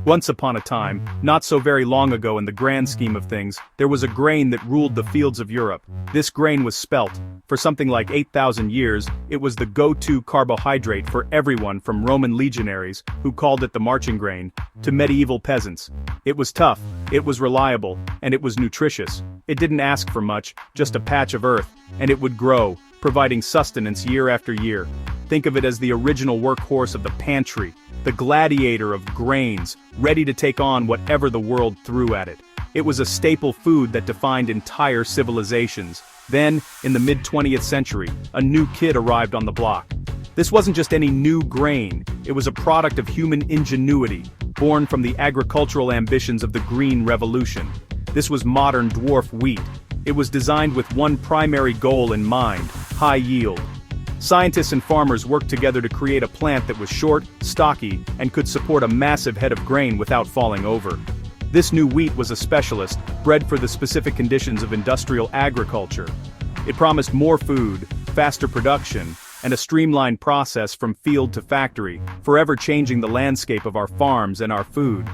Once upon a time, not so very long ago in the grand scheme of things, there was a grain that ruled the fields of Europe. This grain was spelt. For something like 8,000 years, it was the go-to carbohydrate for everyone from Roman legionaries, who called it the marching grain, to medieval peasants. It was tough, it was reliable, and it was nutritious. It didn't ask for much, just a patch of earth, and it would grow, providing sustenance year after year. Think of it as the original workhorse of the pantry, the gladiator of grains, ready to take on whatever the world threw at it. It was a staple food that defined entire civilizations. Then, in the mid-20th century, a new kid arrived on the block. This wasn't just any new grain, it was a product of human ingenuity, born from the agricultural ambitions of the Green Revolution. This was modern dwarf wheat. It was designed with one primary goal in mind: high yield. Scientists and farmers worked together to create a plant that was short, stocky, and could support a massive head of grain without falling over. This new wheat was a specialist, bred for the specific conditions of industrial agriculture. It promised more food, faster production, and a streamlined process from field to factory, forever changing the landscape of our farms and our food.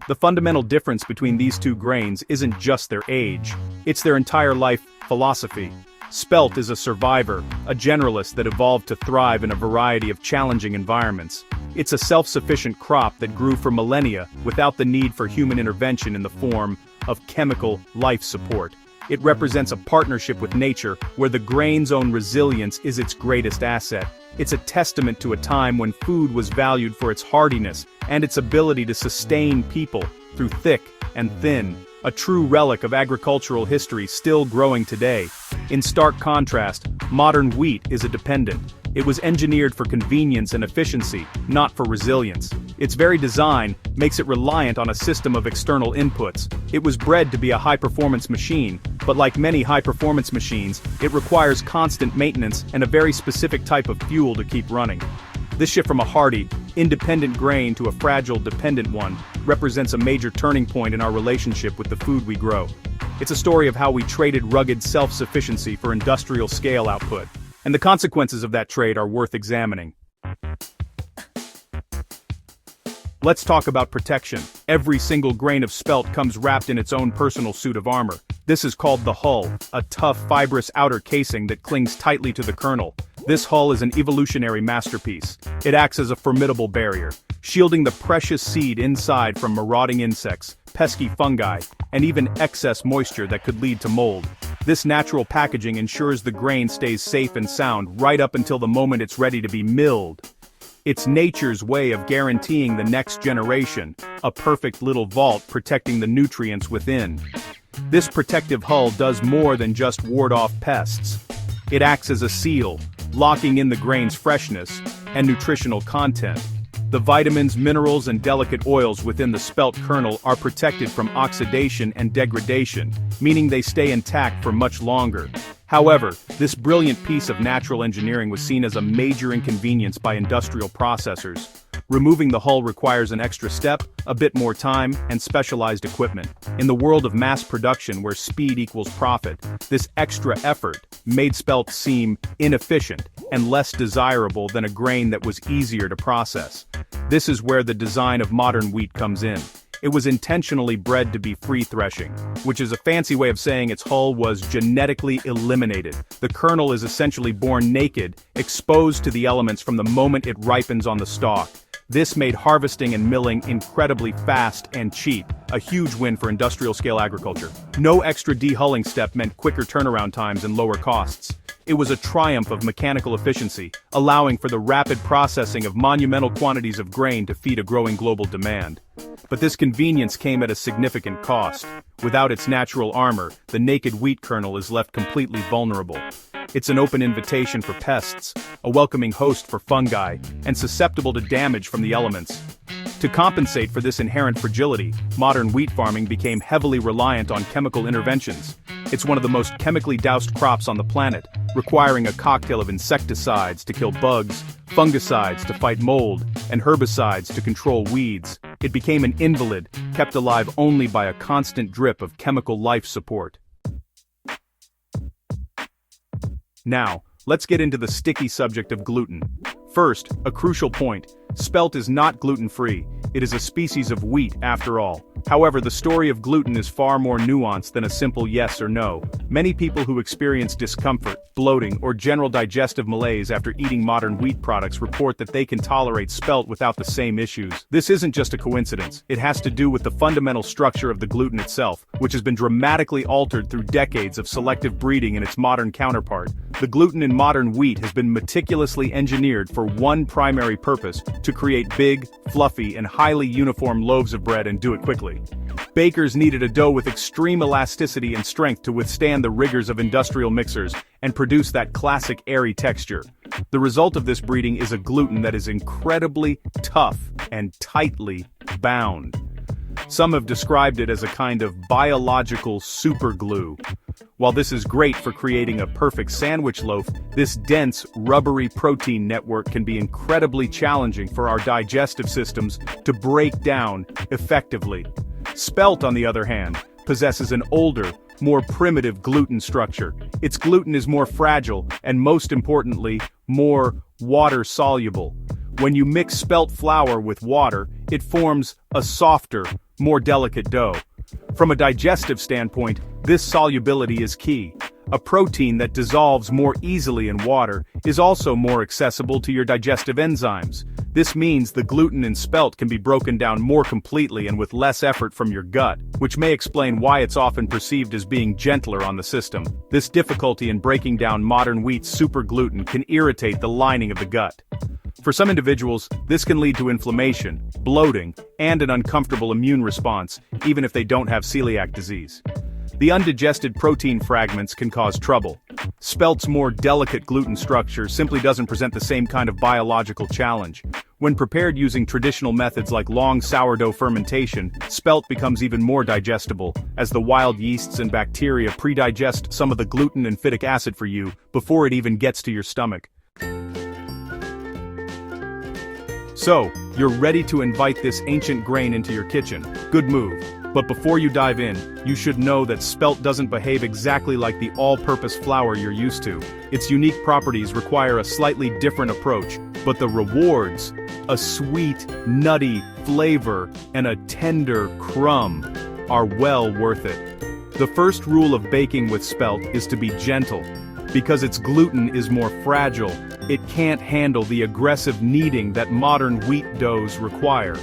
The fundamental difference between these two grains isn't just their age, it's their entire life philosophy. Spelt is a survivor, a generalist that evolved to thrive in a variety of challenging environments. It's a self-sufficient crop that grew for millennia without the need for human intervention in the form of chemical life support. It represents a partnership with nature where the grain's own resilience is its greatest asset. It's a testament to a time when food was valued for its hardiness and its ability to sustain people through thick and thin. A true relic of agricultural history still growing today. In stark contrast, modern wheat is a dependent. It was engineered for convenience and efficiency, not for resilience. Its very design makes it reliant on a system of external inputs. It was bred to be a high-performance machine, but like many high-performance machines, it requires constant maintenance and a very specific type of fuel to keep running. This shift from a hardy, independent grain to a fragile, dependent one represents a major turning point in our relationship with the food we grow. It's a story of how we traded rugged self-sufficiency for industrial-scale output, and the consequences of that trade are worth examining. Let's talk about protection. Every single grain of spelt comes wrapped in its own personal suit of armor. This is called the hull, a tough, fibrous outer casing that clings tightly to the kernel. This hull is an evolutionary masterpiece. It acts as a formidable barrier, shielding the precious seed inside from marauding insects, pesky fungi, and even excess moisture that could lead to mold. This natural packaging ensures the grain stays safe and sound right up until the moment it's ready to be milled. It's nature's way of guaranteeing the next generation, a perfect little vault protecting the nutrients within. This protective hull does more than just ward off pests. It acts as a seal, locking in the grain's freshness and nutritional content. The vitamins, minerals, and delicate oils within the spelt kernel are protected from oxidation and degradation, meaning they stay intact for much longer. However, this brilliant piece of natural engineering was seen as a major inconvenience by industrial processors. Removing the hull requires an extra step, a bit more time, and specialized equipment. In the world of mass production where speed equals profit, this extra effort made spelt seem inefficient and less desirable than a grain that was easier to process. This is where the design of modern wheat comes in. It was intentionally bred to be free threshing, which is a fancy way of saying its hull was genetically eliminated. The kernel is essentially born naked, exposed to the elements from the moment it ripens on the stalk. This made harvesting and milling incredibly fast and cheap, a huge win for industrial-scale agriculture. No extra dehulling step meant quicker turnaround times and lower costs. It was a triumph of mechanical efficiency, allowing for the rapid processing of monumental quantities of grain to feed a growing global demand. But this convenience came at a significant cost. Without its natural armor, the naked wheat kernel is left completely vulnerable. It's an open invitation for pests, a welcoming host for fungi, and susceptible to damage from the elements. To compensate for this inherent fragility, modern wheat farming became heavily reliant on chemical interventions. It's one of the most chemically doused crops on the planet, requiring a cocktail of insecticides to kill bugs, fungicides to fight mold, and herbicides to control weeds. It became an invalid, kept alive only by a constant drip of chemical life support. Now, let's get into the sticky subject of gluten. First, a crucial point, Spelt is not gluten-free. It is a species of wheat, after all. However, the story of gluten is far more nuanced than a simple yes or no. Many people who experience discomfort, bloating, or general digestive malaise after eating modern wheat products report that they can tolerate spelt without the same issues. This isn't just a coincidence. It has to do with the fundamental structure of the gluten itself, which has been dramatically altered through decades of selective breeding in its modern counterpart. The gluten in modern wheat has been meticulously engineered for one primary purpose: to create big, fluffy, and highly uniform loaves of bread and do it quickly. Bakers needed a dough with extreme elasticity and strength to withstand the rigors of industrial mixers and produce that classic airy texture. The result of this breeding is a gluten that is incredibly tough and tightly bound. Some have described it as a kind of biological superglue. While this is great for creating a perfect sandwich loaf, this dense, rubbery protein network can be incredibly challenging for our digestive systems to break down effectively. Spelt, on the other hand, possesses an older, more primitive gluten structure. Its gluten is more fragile and, most importantly, more water-soluble. When you mix spelt flour with water, it forms a softer, more delicate dough. From a digestive standpoint, this solubility is key. A protein that dissolves more easily in water is also more accessible to your digestive enzymes. This means the gluten in spelt can be broken down more completely and with less effort from your gut, which may explain why it's often perceived as being gentler on the system. This difficulty in breaking down modern wheat's super gluten can irritate the lining of the gut. For some individuals, this can lead to inflammation, bloating, and an uncomfortable immune response, even if they don't have celiac disease. The undigested protein fragments can cause trouble. Spelt's more delicate gluten structure simply doesn't present the same kind of biological challenge. When prepared using traditional methods like long sourdough fermentation, spelt becomes even more digestible, as the wild yeasts and bacteria pre-digest some of the gluten and phytic acid for you before it even gets to your stomach. So, you're ready to invite this ancient grain into your kitchen. Good move. But before you dive in, you should know that spelt doesn't behave exactly like the all-purpose flour you're used to. Its unique properties require a slightly different approach, but the rewards, a sweet, nutty flavor and a tender crumb, are well worth it. The first rule of baking with spelt is to be gentle. Because its gluten is more fragile, it can't handle the aggressive kneading that modern wheat doughs require.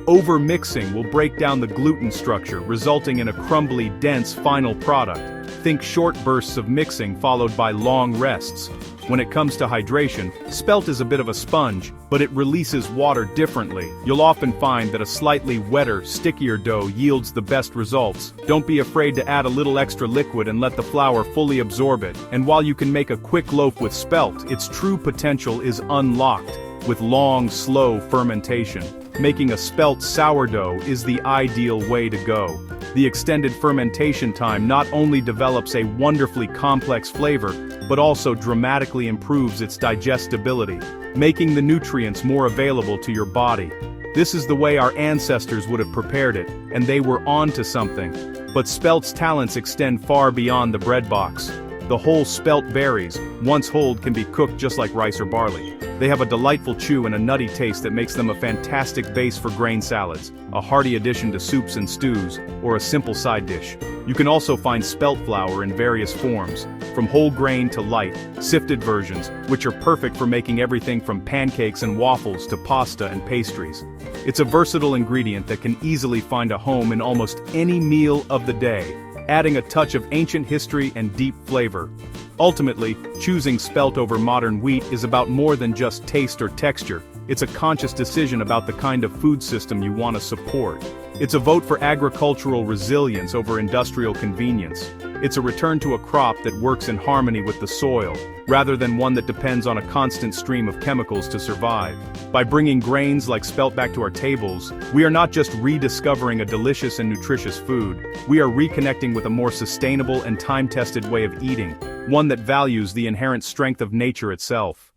Over-mixing will break down the gluten structure, resulting in a crumbly, dense final product. Think short bursts of mixing followed by long rests. When it comes to hydration, spelt is a bit of a sponge, but it releases water differently. You'll often find that a slightly wetter, stickier dough yields the best results. Don't be afraid to add a little extra liquid and let the flour fully absorb it. And while you can make a quick loaf with spelt, its true potential is unlocked with long, slow fermentation. Making a spelt sourdough is the ideal way to go. The extended fermentation time not only develops a wonderfully complex flavor, but also dramatically improves its digestibility, making the nutrients more available to your body. This is the way our ancestors would have prepared it, and they were onto something. But spelt's talents extend far beyond the bread box. The whole spelt berries, once whole, can be cooked just like rice or barley. They have a delightful chew and a nutty taste that makes them a fantastic base for grain salads, a hearty addition to soups and stews, or a simple side dish. You can also find spelt flour in various forms, from whole grain to light, sifted versions, which are perfect for making everything from pancakes and waffles to pasta and pastries. It's a versatile ingredient that can easily find a home in almost any meal of the day, adding a touch of ancient history and deep flavor. Ultimately, choosing spelt over modern wheat is about more than just taste or texture. It's a conscious decision about the kind of food system you want to support. It's a vote for agricultural resilience over industrial convenience. It's a return to a crop that works in harmony with the soil, rather than one that depends on a constant stream of chemicals to survive. By bringing grains like spelt back to our tables, we are not just rediscovering a delicious and nutritious food, we are reconnecting with a more sustainable and time-tested way of eating, one that values the inherent strength of nature itself.